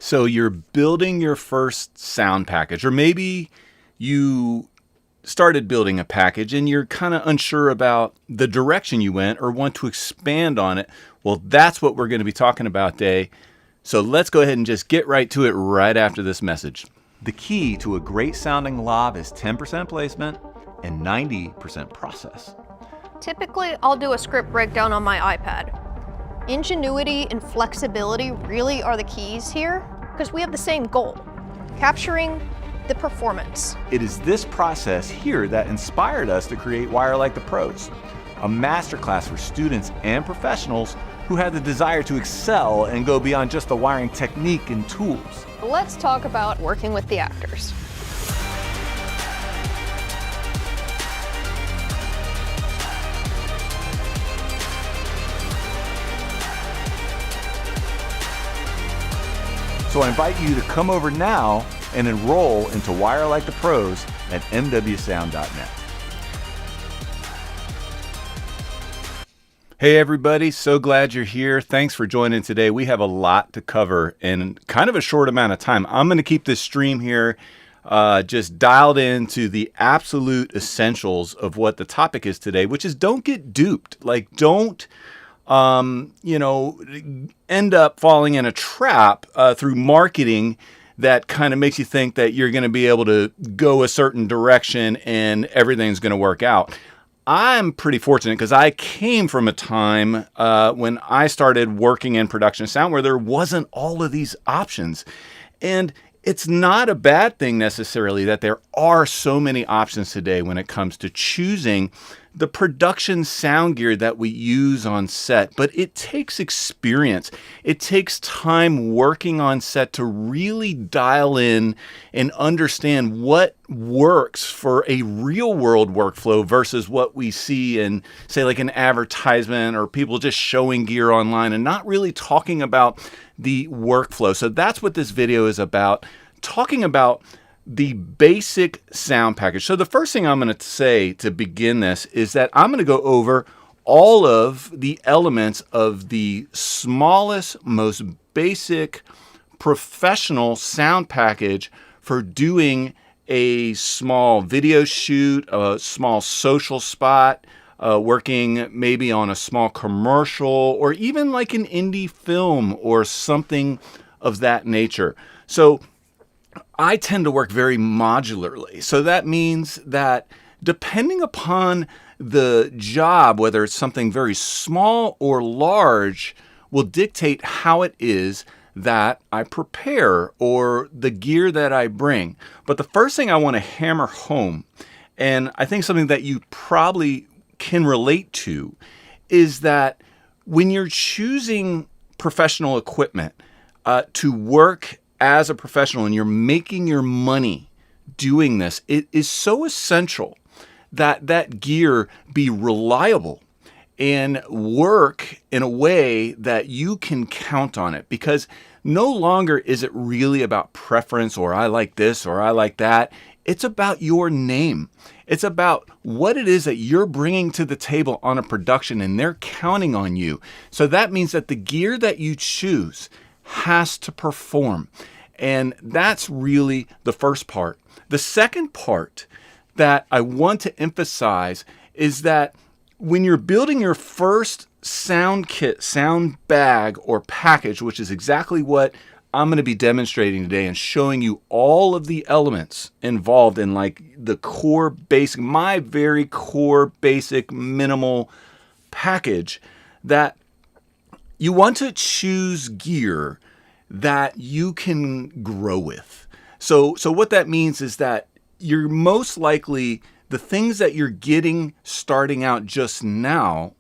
So you're building your first sound package, or maybe you started building a package and you're kind of unsure about the direction you went or want to expand on it. Well, that's what we're going to be talking about today. So let's go ahead and just get right to it right after this message. The key to a great sounding lav is 10% placement and 90% process. Typically, I'll do a script breakdown on my iPad. Ingenuity and flexibility really are the keys here because we have the same goal, capturing the performance. It is this process here that inspired us to create Wire Like the Pros, a masterclass for students and professionals who have the desire to excel and go beyond just the wiring technique and tools. Let's talk about working with the actors. So I invite you to come over now and enroll into Wire Like the Pros at mwsound.net. Hey everybody, so glad you're here. Thanks for joining today. We have a lot to cover in kind of a short amount of time. I'm going to keep this stream here just dialed into the absolute essentials of what the topic is today, which is don't get duped. Like don't end up falling in a trap through marketing that kind of makes you think that you're going to be able to go a certain direction and everything's going to work out. I'm pretty fortunate because I came from a time when I started working in production sound where there wasn't all of these options. And it's not a bad thing necessarily that there are so many options today when it comes to choosing the production sound gear that we use on set, but it takes experience. It takes time working on set to really dial in and understand what works for a real world workflow versus what we see in, say, like an advertisement or people just showing gear online and not really talking about the workflow. So that's what this video is about, talking about the basic sound package. So the first thing I'm going to say to begin this is that I'm going to go over all of the elements of the smallest, most basic professional sound package for doing a small video shoot, a small social spot, working maybe on a small commercial, or even like an indie film or something of that nature. So I tend to work very modularly. So that means that depending upon the job, whether it's something very small or large, will dictate how it is that I prepare or the gear that I bring. But the first thing I want to hammer home, and I think something that you probably can relate to, is that when you're choosing professional equipment to work as a professional and you're making your money doing this, it is so essential that that gear be reliable and work in a way that you can count on it, because no longer is it really about preference or I like this or I like that. It's about your name. It's about what it is that you're bringing to the table on a production, and they're counting on you. So that means that the gear that you choose has to perform. And that's really the first part. The second part that I want to emphasize is that when you're building your first sound kit, sound bag, or package, which is exactly what I'm going to be demonstrating today and showing you all of the elements involved in like the core basic, my very core basic minimal package, that you want to choose gear that you can grow with. So what that means is that you're most likely, the things that you're getting starting out just now,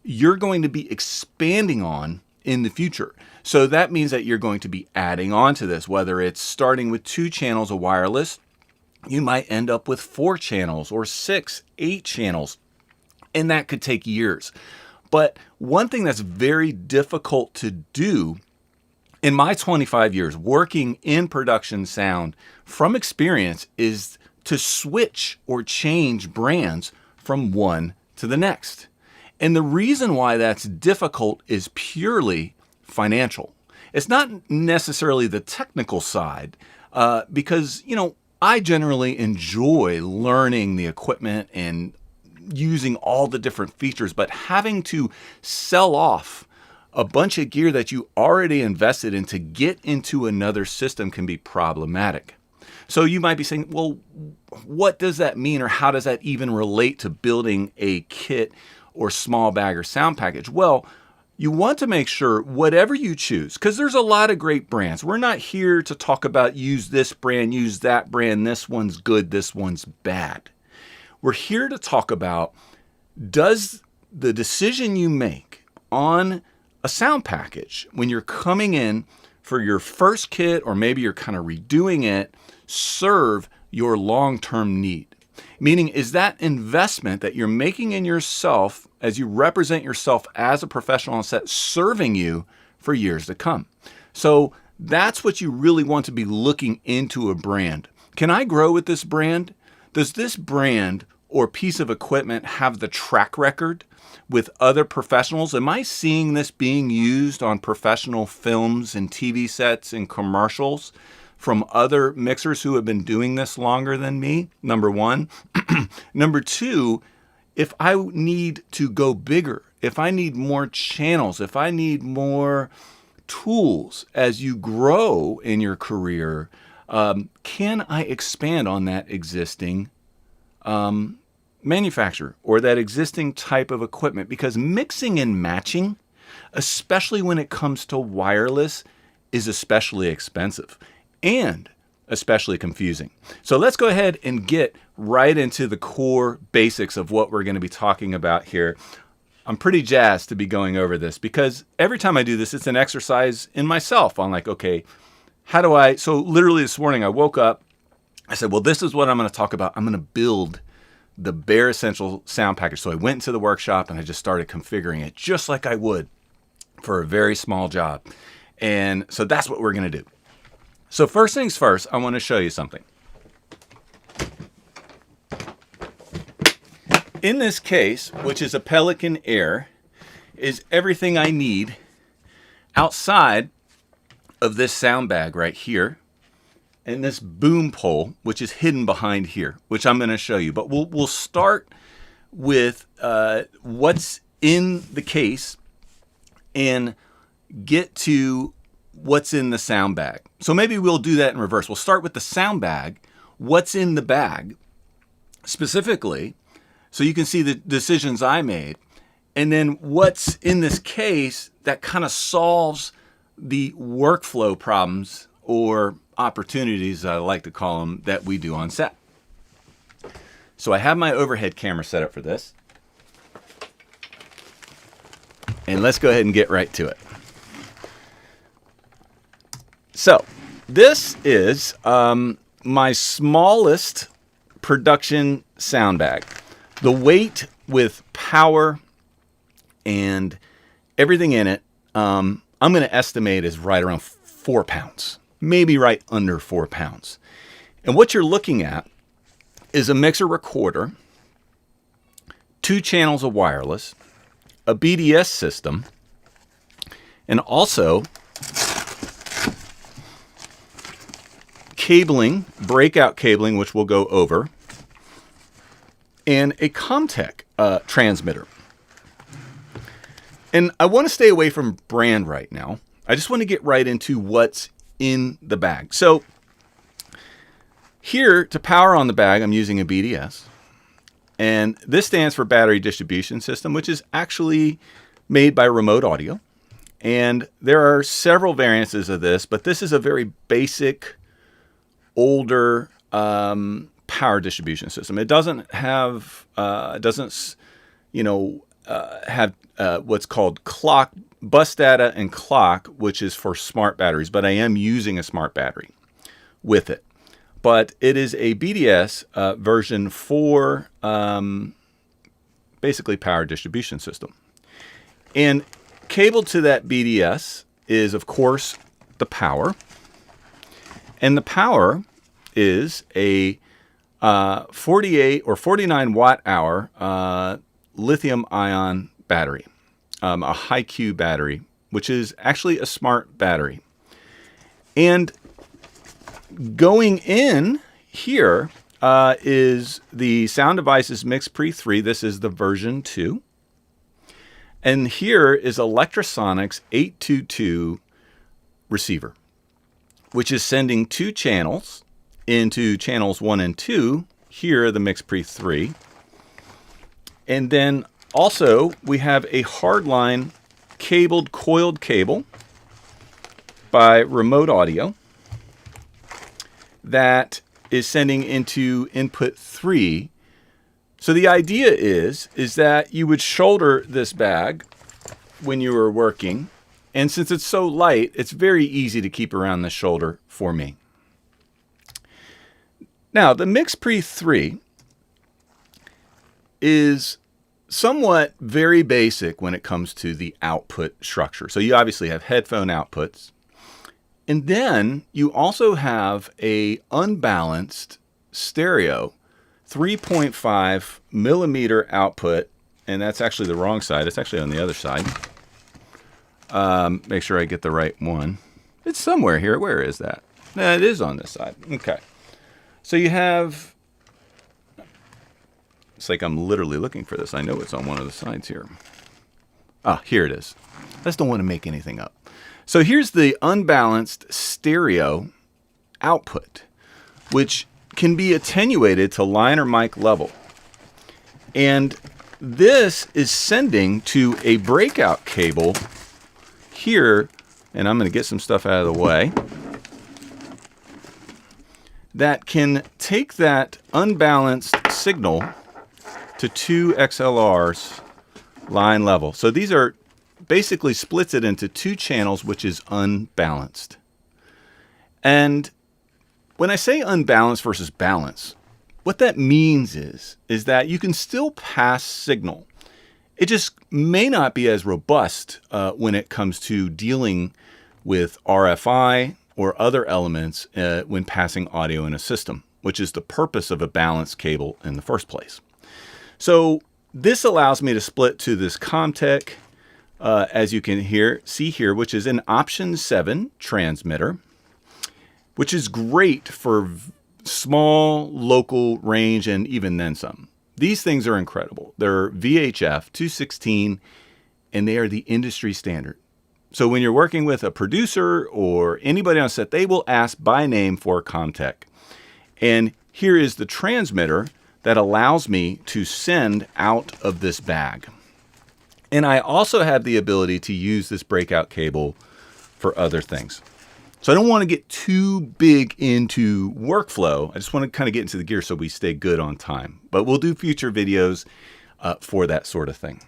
you're going to be expanding on in the future. So that means that you're going to be adding on to this, whether it's starting with 2 channels of wireless, you might end up with 4 channels or 6, 8 channels, and that could take years. But one thing that's very difficult to do in my 25 years working in production sound from experience is to switch or change brands from one to the next. And the reason why that's difficult is purely financial. It's not necessarily the technical side, because, I generally enjoy learning the equipment and using all the different features, but having to sell off a bunch of gear that you already invested in to get into another system can be problematic. So you might be saying, well, what does that mean, or how does that even relate to building a kit or small bag or sound package? Well, you want to make sure whatever you choose, because there's a lot of great brands. We're not here to talk about use this brand, use that brand, this one's good, this one's bad. We're here to talk about, does the decision you make on a sound package when you're coming in for your first kit, or maybe you're kind of redoing it, serve your long-term need? Meaning, is that investment that you're making in yourself as you represent yourself as a professional on set serving you for years to come? So that's what you really want to be looking into a brand. Can I grow with this brand? Does this brand or piece of equipment have the track record with other professionals? Am I seeing this being used on professional films and TV sets and commercials from other mixers who have been doing this longer than me? Number one. Number two, if I need to go bigger, if I need more channels, if I need more tools as you grow in your career, can I expand on that existing manufacturer or that existing type of equipment? Because mixing and matching, especially when it comes to wireless, is especially expensive and especially confusing. So let's go ahead and get right into the core basics of what we're going to be talking about here. I'm pretty jazzed to be going over this because every time I do this, it's an exercise in myself on like, okay, so literally this morning I woke up, I said, well, this is what I'm going to talk about. I'm going to build the bare essential sound package. So I went into the workshop and I just started configuring it just like I would for a very small job. And so that's what we're going to do. So first things first, I want to show you something. In this case, which is a Pelican Air, is everything I need outside of this sound bag right here and this boom pole, which is hidden behind here, which I'm going to show you. But we'll start with what's in the case and get to what's in the sound bag. So maybe we'll do that in reverse. We'll start with the sound bag, what's in the bag specifically, so you can see the decisions I made, and then what's in this case that kind of solves the workflow problems or opportunities, I like to call them, that we do on set. So I have my overhead camera set up for this, and let's go ahead and get right to it. So this is my smallest production sound bag. The weight with power and everything in it, I'm going to estimate is right around 4 pounds, maybe right under 4 pounds. And what you're looking at is a mixer recorder, 2 channels of wireless, a BDS system, and also cabling, breakout cabling, which we'll go over, and a Comtech transmitter. And I want to stay away from brand right now. I just want to get right into what's in the bag. So here, to power on the bag, I'm using a BDS. And this stands for Battery Distribution System, which is actually made by Remote Audio. And there are several variances of this, but this is a very basic, older power distribution system. It doesn't have, have what's called clock, bus data and clock, which is for smart batteries, but I am using a smart battery with it. But it is a BDS version 4, basically power distribution system. And cabled to that BDS is, of course, the power. And the power is a 48 or 49 watt hour lithium ion battery, a high Q battery which is actually a smart battery. And going in here is the Sound Devices MixPre 3. This is the version 2. And here is Electrosonics 822 receiver, which is sending 2 channels into channels 1 and 2. Here, the MixPre 3. And then also we have a hardline cabled coiled cable by Remote Audio that is sending into input 3. So the idea is that you would shoulder this bag when you were working. And since it's so light, it's very easy to keep around the shoulder for me. Now, the MixPre 3 is somewhat very basic when it comes to the output structure. So you obviously have headphone outputs. And then you also have a unbalanced stereo 3.5 millimeter output, and that's actually the wrong side. It's actually on the other side. Make sure I get the right one. It's somewhere here. Where is that? No, it is on this side. Okay. So you have, it's like I'm literally looking for this. I know it's on one of the sides here. Ah, here it is. I just don't want to make anything up. So here's the unbalanced stereo output, which can be attenuated to line or mic level. And this is sending to a breakout cable here, and I'm going to get some stuff out of the way, that can take that unbalanced signal to 2 XLRs line level. So these are basically splits it into 2 channels, which is unbalanced. And when I say unbalanced versus balance, what that means is that you can still pass signal. It just may not be as robust when it comes to dealing with RFI or other elements when passing audio in a system, which is the purpose of a balanced cable in the first place. So this allows me to split to this Comtech, as you can see here, which is an option 7 transmitter, which is great for small local range and even then some. These things are incredible. They're VHF 216, and they are the industry standard. So when you're working with a producer or anybody on set, they will ask by name for Comtech. And here is the transmitter that allows me to send out of this bag. And I also have the ability to use this breakout cable for other things. So I don't want to get too big into workflow. I just want to kind of get into the gear so we stay good on time. But we'll do future videos for that sort of thing.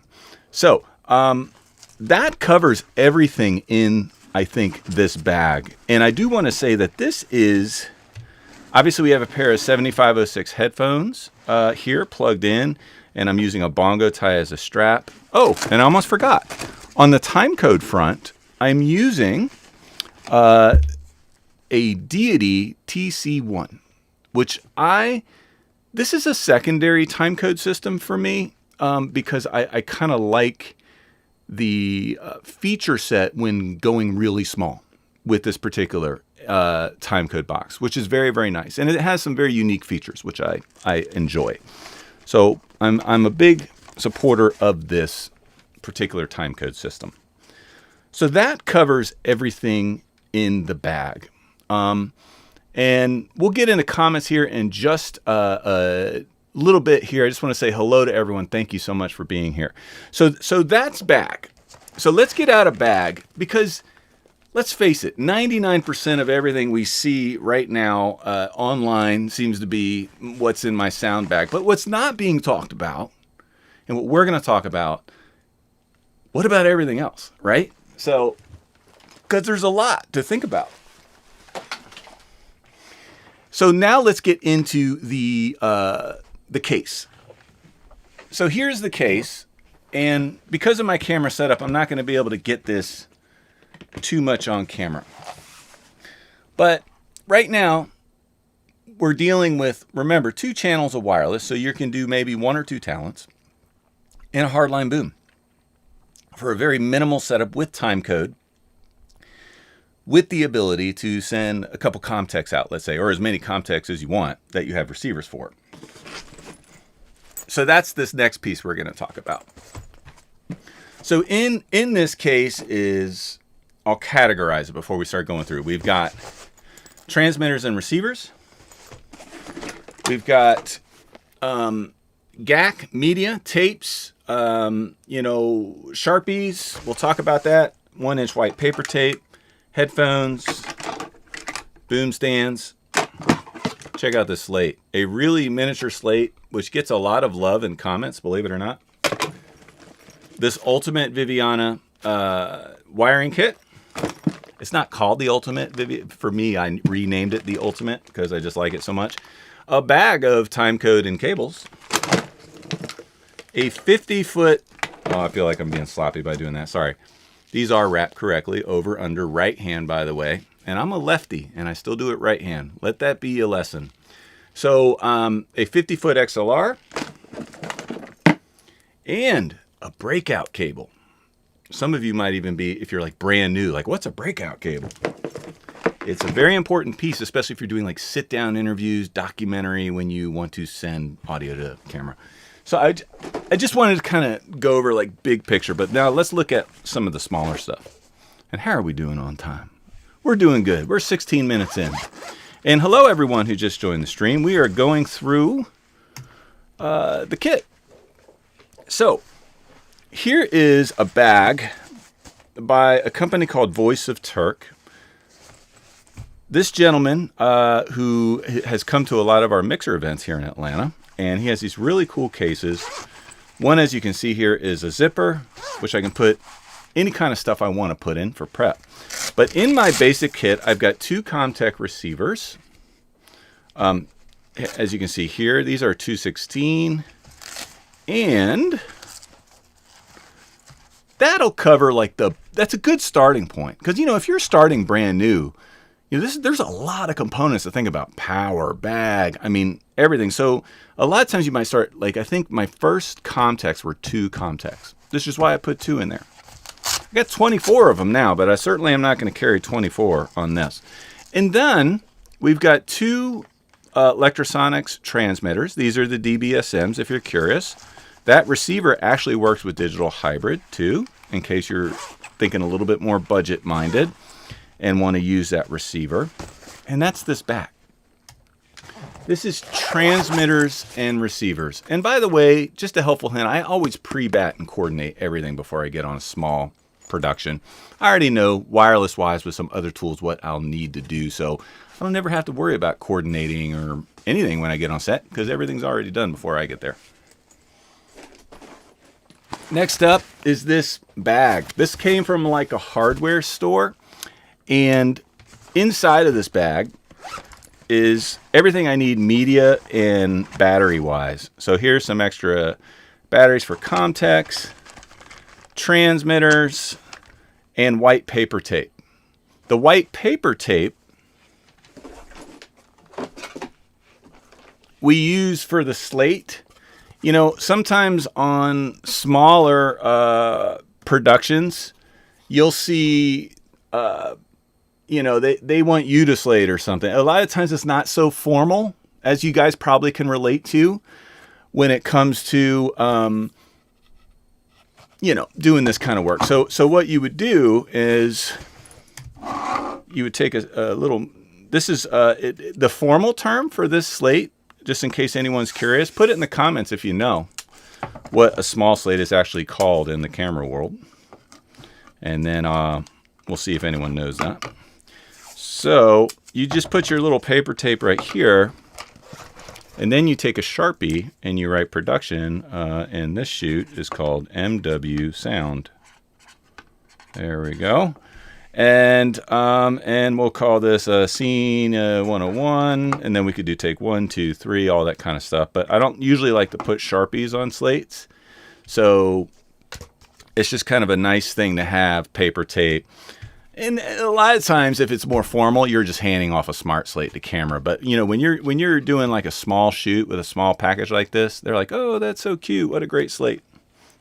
So that covers everything in, I think, this bag. And I do want to say that this is, obviously we have a pair of 7506 headphones here plugged in. And I'm using a bongo tie as a strap. Oh, and I almost forgot. On the timecode front, I'm using a Deity TC1, which this is a secondary timecode system for me because I kind of like the feature set when going really small with this particular timecode box, which is very, very nice. And it has some very unique features, which I enjoy. So I'm a big supporter of this particular timecode system. So that covers everything in the bag. And we'll get into comments here in just a little bit here. I just want to say hello to everyone. Thank you so much for being here. So that's bag. So let's get out of bag because let's face it, 99% of everything we see right now online seems to be what's in my sound bag. But what's not being talked about, and what we're going to talk about, what about everything else, right? So, because there's a lot to think about. So now let's get into the case. So here's the case, and because of my camera setup, I'm not going to be able to get this too much on camera. But right now, we're dealing with, remember, 2 channels of wireless, so you can do maybe 1 or 2 talents, and a hardline boom. for a very minimal setup with time code, with the ability to send a couple Comtex out, let's say, or as many Comtex as you want that you have receivers for. So that's this next piece we're going to talk about. So in this case is, I'll categorize it before we start going through. We've got transmitters and receivers. We've got GAC, media, tapes, Sharpies. We'll talk about that. 1-inch white paper tape, headphones, boom stands. Check out this slate. A really miniature slate, which gets a lot of love and comments, believe it or not. This Ultimate Viviana wiring kit. It's not called the Ultimate. For me, I renamed it the Ultimate because I just like it so much. A bag of time code and cables. A 50-foot... Oh, I feel like I'm being sloppy by doing that. Sorry. These are wrapped correctly over under right hand, by the way. And I'm a lefty, and I still do it right hand. Let that be a lesson. So, a 50-foot XLR. And a breakout cable. Some of you might even be, if you're like brand new, like, what's a breakout cable? It's a very important piece, especially if you're doing like sit-down interviews, documentary, when you want to send audio to camera. So I just wanted to kind of go over like big picture, but now let's look at some of the smaller stuff. And how are we doing on time? We're doing good. We're 16 minutes in. And hello, everyone who just joined the stream. We are going through the kit. So here is a bag by a company called Voice of Turk. This gentleman who has come to a lot of our mixer events here in Atlanta, and he has these really cool cases. One, as you can see here, is a zipper, which I can put any kind of stuff I want to put in for prep. But in my basic kit, I've got 2 Comtech receivers. As you can see here, these are 216, and that'll cover like that's a good starting point. Because, if you're starting brand new, there's a lot of components to think about. Power, bag, everything. So a lot of times you might start, like I think my first Comtex were 2 Comtex. This is why I put 2 in there. I got 24 of them now, but I certainly am not going to carry 24 on this. And then we've got 2 Electrosonics transmitters. These are the DBSMs, if you're curious. That receiver actually works with digital hybrid too, in case you're thinking a little bit more budget minded and want to use that receiver. And that's this back. This is transmitters and receivers. And by the way, just a helpful hint, I always pre-bat and coordinate everything before I get on a small production. I already know wireless-wise with some other tools what I'll need to do, so I don't never have to worry about coordinating or anything when I get on set because everything's already done before I get there. Next up is this bag. This came from like a hardware store, and inside of this bag is everything I need media and battery wise. So here's some extra batteries for Comtex, transmitters, and white paper tape. The white paper tape we use for the slate. Sometimes on smaller productions, you'll see they want you to slate or something. A lot of times it's not so formal, as you guys probably can relate to when it comes to, doing this kind of work. So what you would do is you would take a little, this is the formal term for this slate, just in case anyone's curious. Put it in the comments if you know what a small slate is actually called in the camera world. And then we'll see if anyone knows that. So you just put your little paper tape right here, and then you take a Sharpie and you write production, and this shoot is called MW Sound. There we go. And we'll call this scene 101, and then we could do take 1, 2, 3, all that kind of stuff. But I don't usually like to put Sharpies on slates, so it's just kind of a nice thing to have, paper tape. And a lot of times, if it's more formal, you're just handing off a smart slate to camera. But when you're doing like a small shoot with a small package like this, they're like, "Oh, that's so cute! What a great slate!"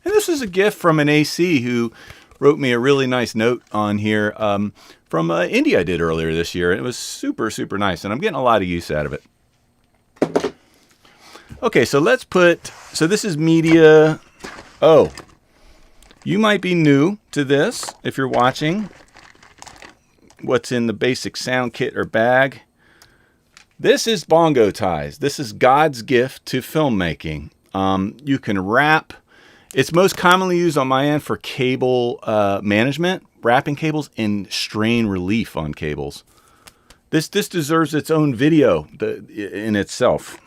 And this is a gift from an AC who wrote me a really nice note on here from Indie I did earlier this year. It was super, super nice, and I'm getting a lot of use out of it. Okay, so so this is media. Oh, you might be new to this if you're watching. What's in the basic sound kit or bag? This is bongo ties. This is God's gift to filmmaking. You can wrap. It's most commonly used on my end for cable management, wrapping cables, and strain relief on cables. This deserves its own video in itself.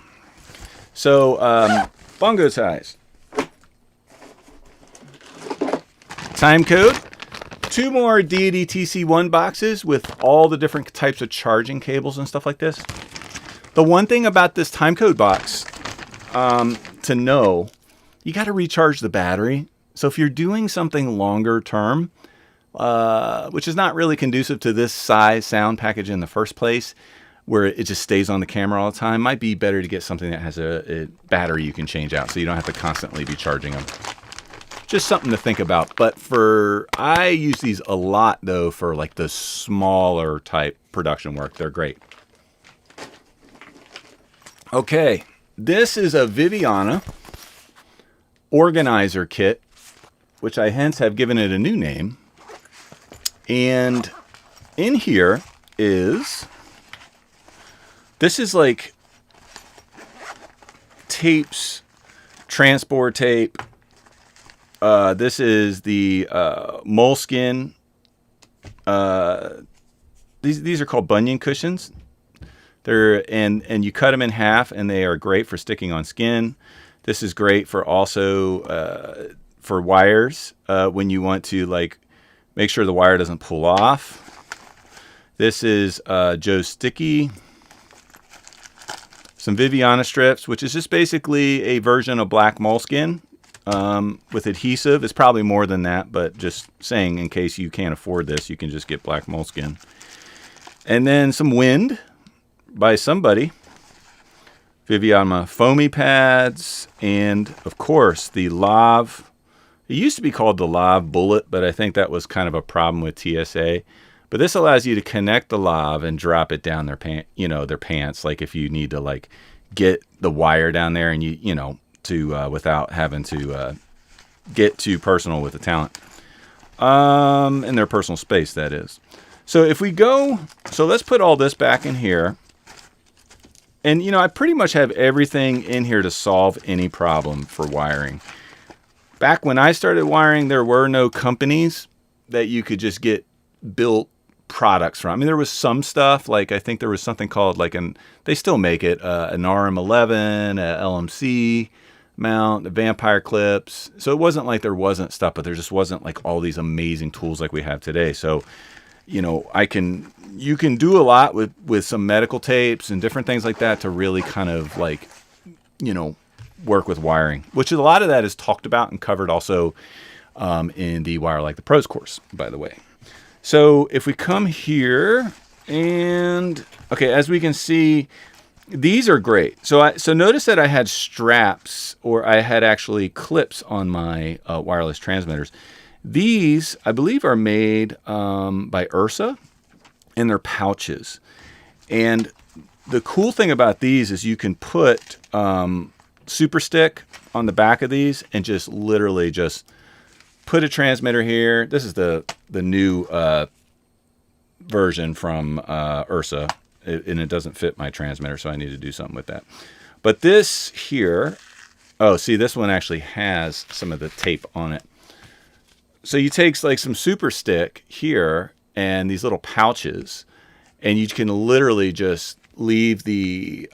So, bongo ties. Time code. 2 more Deity TC1 boxes with all the different types of charging cables and stuff like this. The one thing about this time code box to know, you got to recharge the battery. So if you're doing something longer term, which is not really conducive to this size sound package in the first place, where it just stays on the camera all the time, might be better to get something that has a battery you can change out so you don't have to constantly be charging them. Just something to think about. But I use these a lot though for like the smaller type production work. They're great. Okay, this is a Viviana organizer kit, which I hence have given it a new name. And in here this is like tapes, transport tape. This is the moleskin. These are called bunion cushions. And you cut them in half, and they are great for sticking on skin. This is great for also for wires when you want to like make sure the wire doesn't pull off. This is Joe Sticky. Some Viviana strips, which is just basically a version of black moleskin with adhesive. It's probably more than that, but just saying in case you can't afford this, you can just get black moleskin. And then some wind by somebody. Viviana foamy pads, and of course the Lav. It used to be called the Lav Bullet, but I think that was kind of a problem with TSA. But this allows you to connect the Lav and drop it down their pants, like if you need to like get the wire down there and without having to get too personal with the talent. In their personal space, that is. So if we go, so let's put all this back in here. And, I pretty much have everything in here to solve any problem for wiring. Back when I started wiring, there were no companies that you could just get built products from. I mean, there was some stuff, like I think there was something called they still make it, an RM11, a LMC mount, the vampire clips. So it wasn't like there wasn't stuff, but there just wasn't like all these amazing tools like we have today. So you can do a lot with some medical tapes and different things like that to really kind of like, work with wiring, which a lot of that is talked about and covered also in the Wire Like the Pros course, by the way. So if we come here and, okay, as we can see, these are great. So notice that I had straps, or I had actually clips on my wireless transmitters. These, I believe, are made by Ursa, and they're pouches. And the cool thing about these is you can put super stick on the back of these and just literally just put a transmitter here. This is the new version from Ursa, and it doesn't fit my transmitter, so I need to do something with that. But this here, see, this one actually has some of the tape on it. So you take like some super stick here and these little pouches, and you can literally just leave the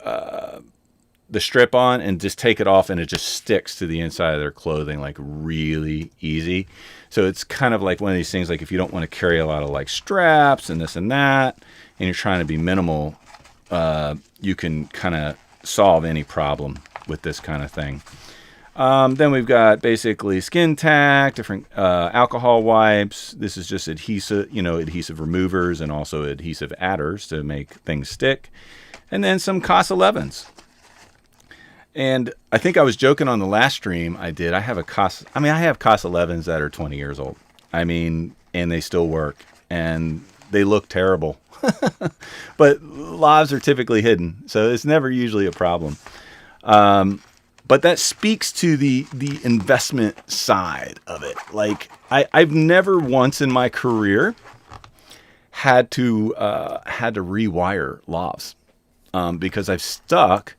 strip on and just take it off, and it just sticks to the inside of their clothing like really easy. So it's kind of like one of these things, like if you don't want to carry a lot of like straps and this and that, and you're trying to be minimal, you can kind of solve any problem with this kind of thing. Then we've got basically skin tack, different alcohol wipes. This is just adhesive removers and also adhesive adders to make things stick. And then some COS 11s. And I think I was joking on the last stream I did. I have I have COS 11s that are 20 years old. I mean, and they still work and they look terrible. But lavs are typically hidden, so it's never usually a problem. But that speaks to the investment side of it. Like I've never once in my career had to rewire lavs because I've stuck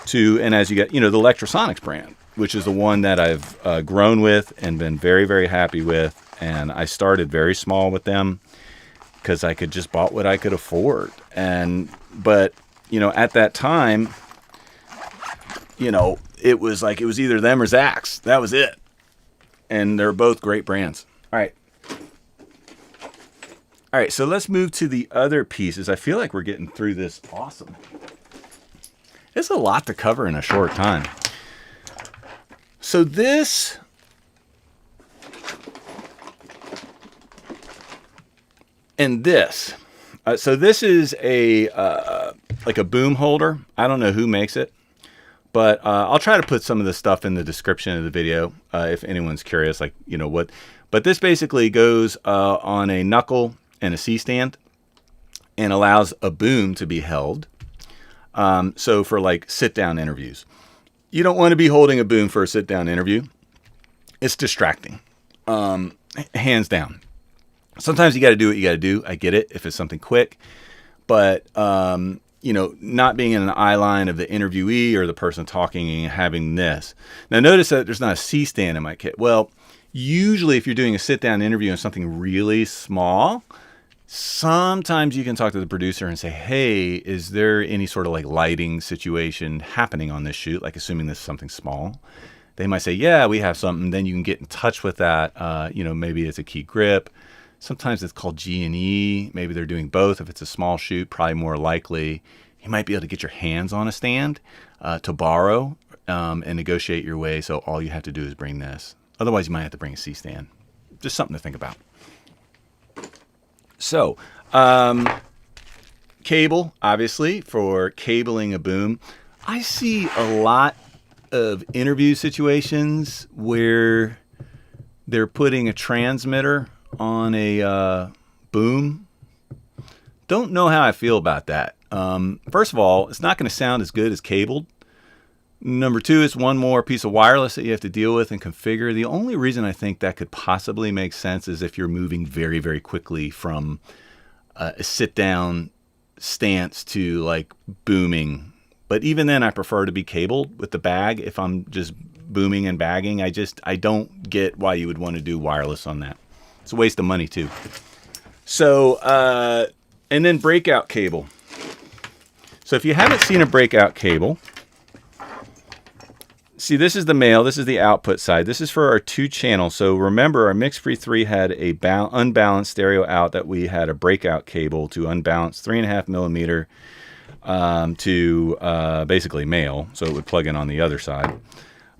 to, and as you get, the Electrosonics brand, which is the one that I've grown with and been very, very happy with. And I started very small with them because I could just bought what I could afford. But at that time, it was either them or Zach's. That was it. And they're both great brands. All right, so let's move to the other pieces. I feel like we're getting through this awesome. It's a lot to cover in a short time. So this and this. So this is a like a boom holder. I don't know who makes it, but I'll try to put some of the stuff in the description of the video if anyone's curious, like what. But this basically goes on a knuckle and a C-stand and allows a boom to be held. So for like sit-down interviews, you don't want to be holding a boom for a sit-down interview. It's distracting, hands down. Sometimes you got to do what you got to do. I get it if it's something quick, but not being in an eye line of the interviewee or the person talking and having this. Now notice that there's not a C-stand in my kit. Well, usually if you're doing a sit-down interview on something really small, sometimes you can talk to the producer and say, hey, is there any sort of like lighting situation happening on this shoot? Like assuming this is something small. They might say, yeah, we have something. Then you can get in touch with that. Maybe it's a key grip. Sometimes it's called G&E. Maybe they're doing both. If it's a small shoot, probably more likely. You might be able to get your hands on a stand to borrow and negotiate your way. So all you have to do is bring this. Otherwise, you might have to bring a C-stand. Just something to think about. So, cable, obviously, for cabling a boom. I see a lot of interview situations where they're putting a transmitter on a boom. Don't know how I feel about that. First of all, it's not going to sound as good as cabled. Number two, it's one more piece of wireless that you have to deal with and configure. The only reason I think that could possibly make sense is if you're moving very, very quickly from a sit-down stance to like booming. But even then, I prefer to be cabled with the bag if I'm just booming and bagging. I don't get why you would want to do wireless on that. It's a waste of money too. So, and then breakout cable. So if you haven't seen a breakout cable, see, this is the male, this is the output side. This is for our 2-channel. So remember, our Mix-Free 3 had a unbalanced stereo out that we had a breakout cable to unbalance 3.5 millimeter to basically male. So it would plug in on the other side.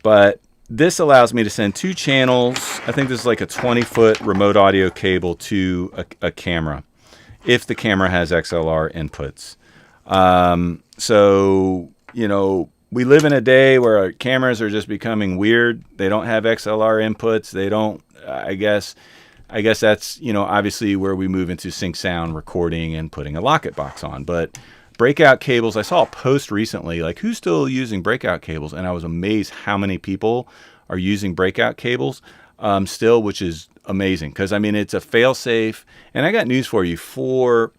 But this allows me to send 2 channels. I think this is like a 20-foot remote audio cable to a camera, if the camera has XLR inputs. So, we live in a day where our cameras are just becoming weird. They don't have XLR inputs. They don't, I guess that's, obviously where we move into sync sound recording and putting a locket box on. But breakout cables, I saw a post recently, like who's still using breakout cables? And I was amazed how many people are using breakout cables still, which is amazing. Because, it's a fail-safe. And I got news for you. For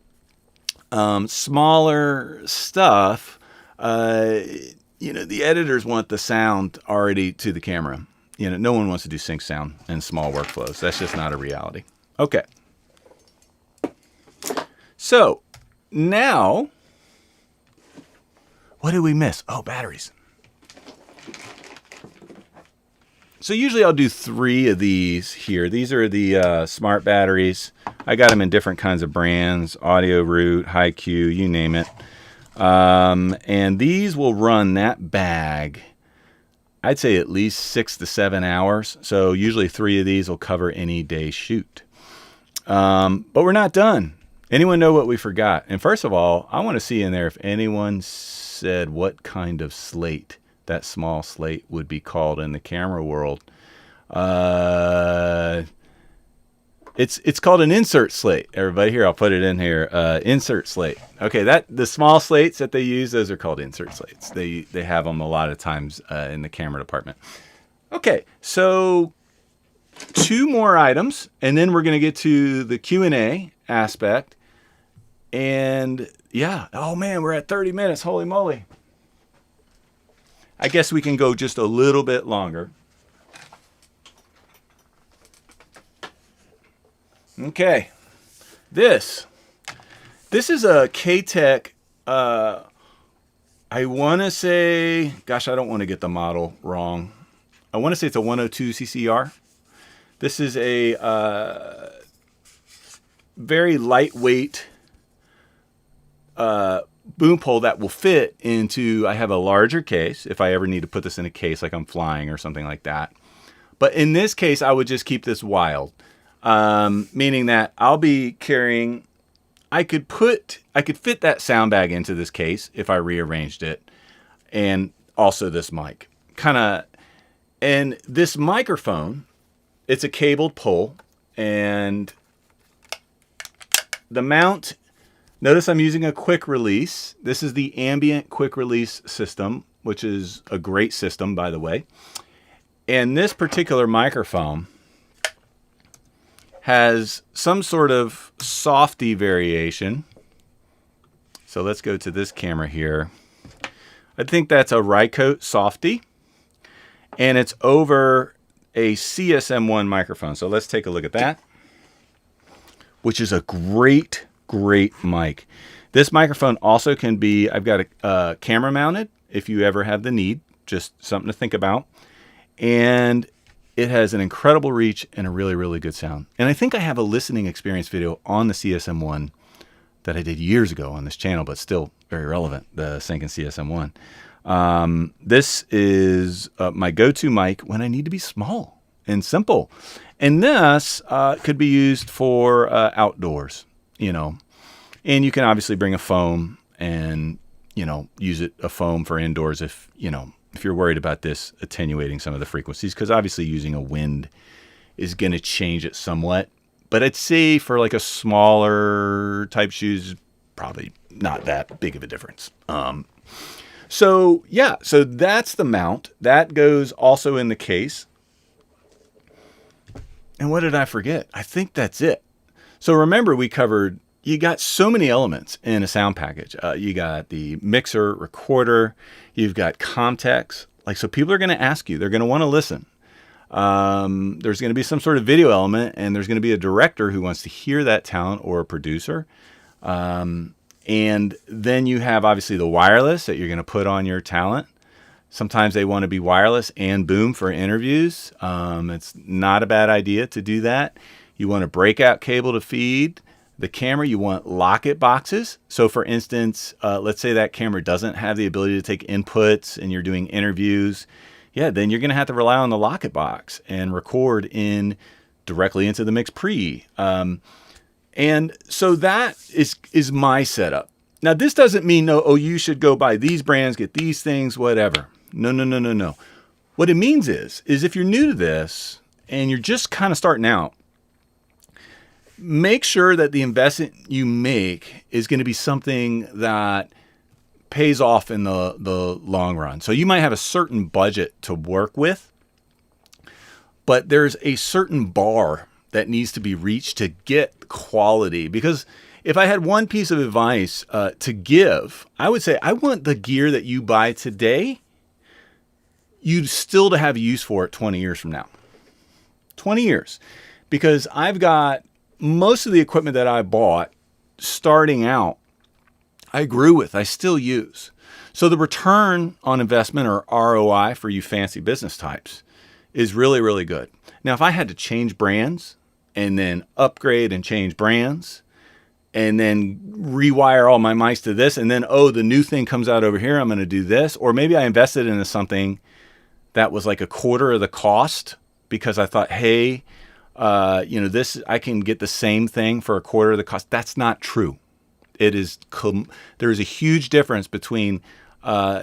smaller stuff, the editors want the sound already to the camera. No one wants to do sync sound in small workflows. That's just not a reality. Okay. So now, what did we miss? Oh, batteries. So usually I'll do 3 of these here. These are the smart batteries. I got them in different kinds of brands, Audio Root, HiQ, you name it. And these will run that bag, I'd say at least 6 to 7 hours. So usually 3 of these will cover any day shoot. But we're not done. Anyone know what we forgot? And first of all, I want to see in there if anyone said what kind of slate that small slate would be called in the camera world. It's called an insert slate. Everybody here, I'll put it in here. Insert slate. Okay, that the small slates that they use, those are called insert slates. They have them a lot of times in the camera department. Okay, so 2 more items, and then we're going to get to the Q&A aspect. And yeah, oh man, we're at 30 minutes. Holy moly. I guess we can go just a little bit longer. Okay, this is a K-Tech, I want to say, gosh, I don't want to get the model wrong. I want to say it's a 102 CCR. This is a very lightweight boom pole that will fit into, I have a larger case if I ever need to put this in a case like I'm flying or something like that. But in this case, I would just keep this wild. Meaning that I'll be carrying, I could fit that sound bag into this case if I rearranged it, and also this mic. And this microphone, it's a cabled pole, and the mount, notice I'm using a quick release. This is the ambient quick release system, which is a great system, by the way. And this particular microphone has some sort of softy variation. So let's go to this camera here. I think that's a Rycote softy, and it's over a CSM1 microphone. So let's take a look at that, which is a great mic. This microphone also can be, I've got a camera mounted if you ever have the need, just something to think about. And it has an incredible reach and a really good sound. And I think I have a listening experience video on the CSM1 that I did years ago on this channel, but still very relevant, the Senken CSM1. This is my go-to mic when I need to be small and simple. And this could be used for outdoors, and you can obviously bring a foam and, use a foam for indoors if you're worried about this attenuating some of the frequencies, because obviously using a wind is going to change it somewhat. But I'd say for like a smaller type shoes, probably not that big of a difference. So that's the mount. That goes also in the case. And what did I forget? I think that's it. So remember, we covered, you got so many elements in a sound package. You got the mixer, recorder, you've got context. So people are going to ask you, they're going to want to listen. There's going to be some sort of video element, and there's going to be a director who wants to hear that talent, or a producer. And then you have obviously the wireless that you're going to put on your talent. Sometimes they want to be wireless and boom for interviews. It's not a bad idea to do that. You want a breakout cable to feed the camera. You want locket boxes. So for instance, let's say that camera doesn't have the ability to take inputs and you're doing interviews. Yeah, then you're going to have to rely on the locket box and record directly into the mix pre. And so that is my setup. Now, this doesn't mean, you should go buy these brands, get these things, whatever. No. What it means is if you're new to this and you're just kind of starting out, make sure that the investment you make is going to be something that pays off in the long run. So you might have a certain budget to work with, but there's a certain bar that needs to be reached to get quality. Because if I had one piece of advice to give, I would say I want the gear that you buy today, you still to have use for it 20 years from now. 20 years. Because I've got most of the equipment that I bought starting out, I grew with, I still use. So the return on investment, or ROI for you fancy business types, is really good. Now, if I had to change brands and then upgrade and change brands and then rewire all my mics to this, and then, the new thing comes out over here, I'm going to do this. Or maybe I invested into something that was like a quarter of the cost because I thought, hey, this, I can get the same thing for a quarter of the cost. That's not true. There is a huge difference between a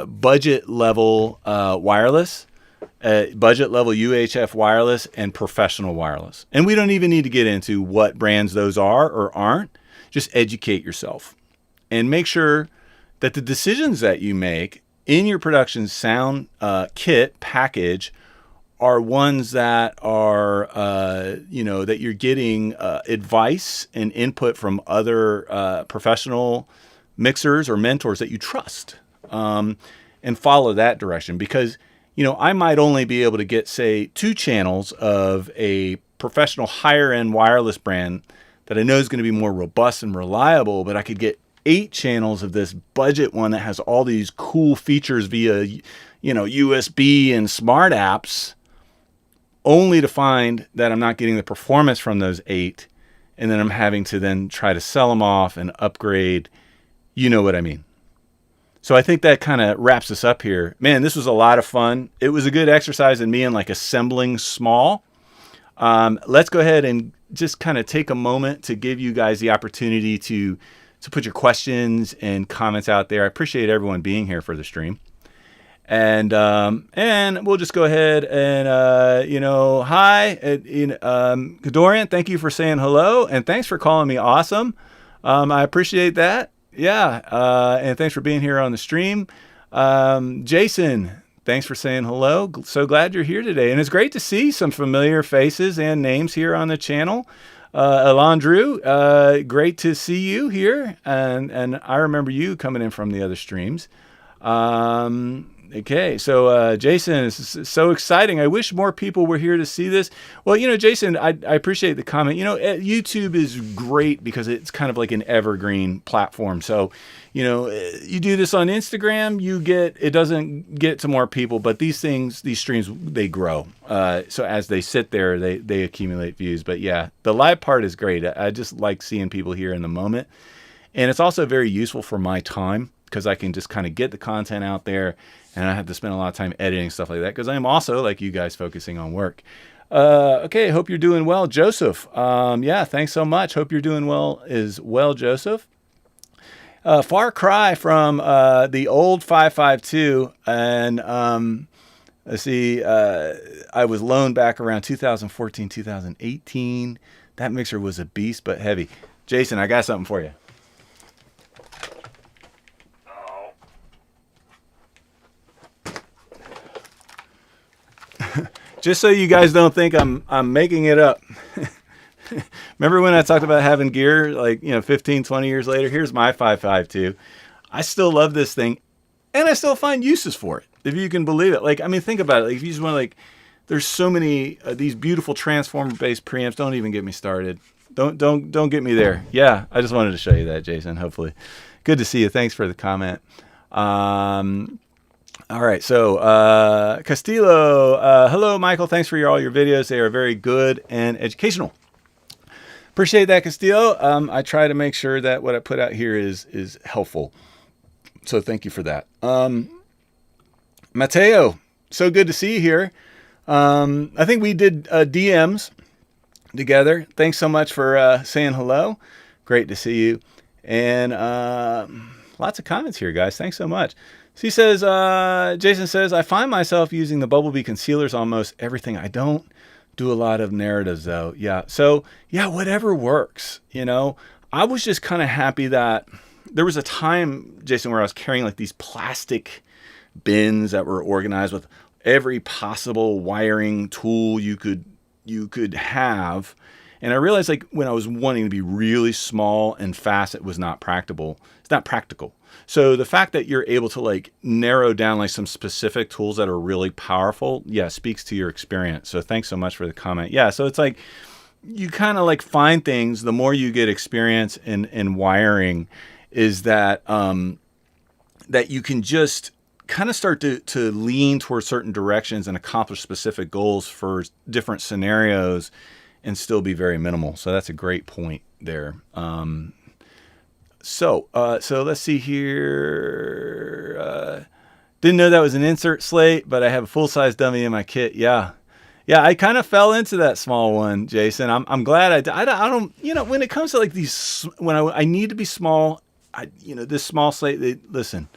budget level wireless, budget level UHF wireless, and professional wireless. And we don't even need to get into what brands those are or aren't. Just educate yourself and make sure that the decisions that you make in your production sound kit package are ones that are, that you're getting advice and input from other professional mixers or mentors that you trust, and follow that direction. Because, I might only be able to get, say, 2 channels of a professional higher end wireless brand that I know is going to be more robust and reliable, but I could get 8 channels of this budget one that has all these cool features via, USB and smart apps, only to find that I'm not getting the performance from those 8, and then I'm having to then try to sell them off and upgrade. You know what I mean? So I think that kind of wraps us up here. Man, this was a lot of fun. It was a good exercise in me in like assembling small. Let's go ahead and just kind of take a moment to give you guys the opportunity to put your questions and comments out there. I appreciate everyone being here for the stream. And we'll just go ahead and, hi, Dorian, thank you for saying hello, and thanks for calling me awesome. I appreciate that. Yeah. And thanks for being here on the stream. Jason, thanks for saying hello. So glad you're here today. And it's great to see some familiar faces and names here on the channel. Alandru, great to see you here. And I remember you coming in from the other streams. Okay, so Jason, this is so exciting. I wish more people were here to see this. Well, Jason, I appreciate the comment. YouTube is great because it's kind of like an evergreen platform. So, you do this on Instagram, it doesn't get to more people, but these streams, they grow. So as they sit there, they accumulate views. But yeah, the live part is great. I just like seeing people here in the moment. And it's also very useful for my time, because I can just kind of get the content out there, and I have to spend a lot of time editing stuff like that, because I'm also, like you guys, focusing on work. Okay, hope you're doing well, Joseph. Yeah, thanks so much. Hope you're doing well as well, Joseph. Far cry from the old 552, and let's see, I was loaned back around 2014, 2018. That mixer was a beast, but heavy. Jason, I got something for you. Just so you guys don't think I'm making it up. Remember when I talked about having gear like, 15, 20 years later? Here's my 552. I still love this thing, and I still find uses for it, if you can believe it. Think about it. If you just want there's so many these beautiful transformer-based preamps. Don't even get me started. Don't get me there. Yeah, I just wanted to show you that, Jason. Hopefully, good to see you. Thanks for the comment. All right, so Castillo, hello, Michael. Thanks for all your videos. They are very good and educational. Appreciate that, Castillo. I try to make sure that what I put out here is helpful. So thank you for that. Mateo, so good to see you here. I think we did DMs together. Thanks so much for saying hello. Great to see you. And lots of comments here, guys. Thanks so much. He says, Jason says, I find myself using the Bumblebee concealers on most everything. I don't do a lot of narratives, though. Yeah. So, yeah, whatever works. I was just kind of happy that there was a time, Jason, where I was carrying these plastic bins that were organized with every possible wiring tool you could have. And I realized when I was wanting to be really small and fast, it was not practical. It's not practical. So the fact that you're able to narrow down some specific tools that are really powerful, yeah, speaks to your experience. So thanks so much for the comment. Yeah, so it's you kind of find things, the more you get experience in wiring, is that that you can just kind of start to lean towards certain directions and accomplish specific goals for different scenarios and still be very minimal. So that's a great point there. So let's see here. Didn't know that was an insert slate, but I have a full-size dummy in my kit. Yeah, I kind of fell into that small one, Jason. I'm glad I don't, when it comes to these, when I need to be small, this small slate, listen,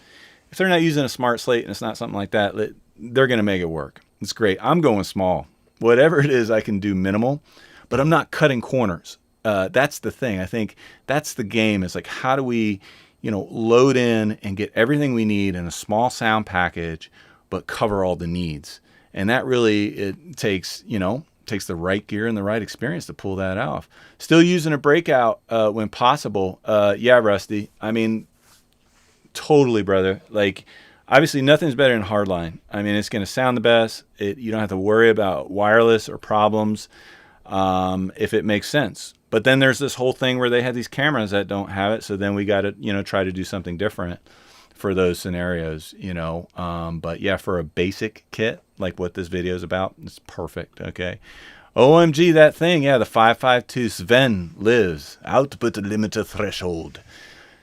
if they're not using a smart slate and it's not something like that, they're going to make it work. It's great. I'm going small. Whatever it is, I can do minimal, but I'm not cutting corners. That's the thing. I think that's the game, is like, how do we, load in and get everything we need in a small sound package, but cover all the needs. And that really, it takes the right gear and the right experience to pull that off. Still using a breakout when possible. Yeah, Rusty. I mean, totally, brother. Like, obviously, nothing's better than hardline. I mean, it's going to sound the best. You don't have to worry about wireless or problems if it makes sense. But then there's this whole thing where they have these cameras that don't have it. So then we got to, try to do something different for those scenarios, But yeah, for a basic kit, like what this video is about, it's perfect, okay? OMG, that thing, yeah, the 552 Sven lives. Output limiter threshold.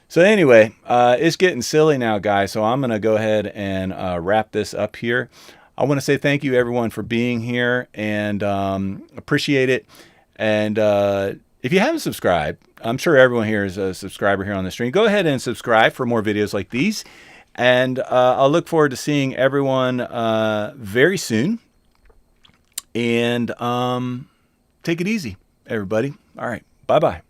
So anyway, it's getting silly now, guys, so I'm going to go ahead and wrap this up here. I want to say thank you, everyone, for being here, and appreciate it. And if you haven't subscribed, I'm sure everyone here is a subscriber here on the stream. Go ahead and subscribe for more videos like these. And I'll look forward to seeing everyone very soon. And take it easy, everybody. All right. Bye-bye.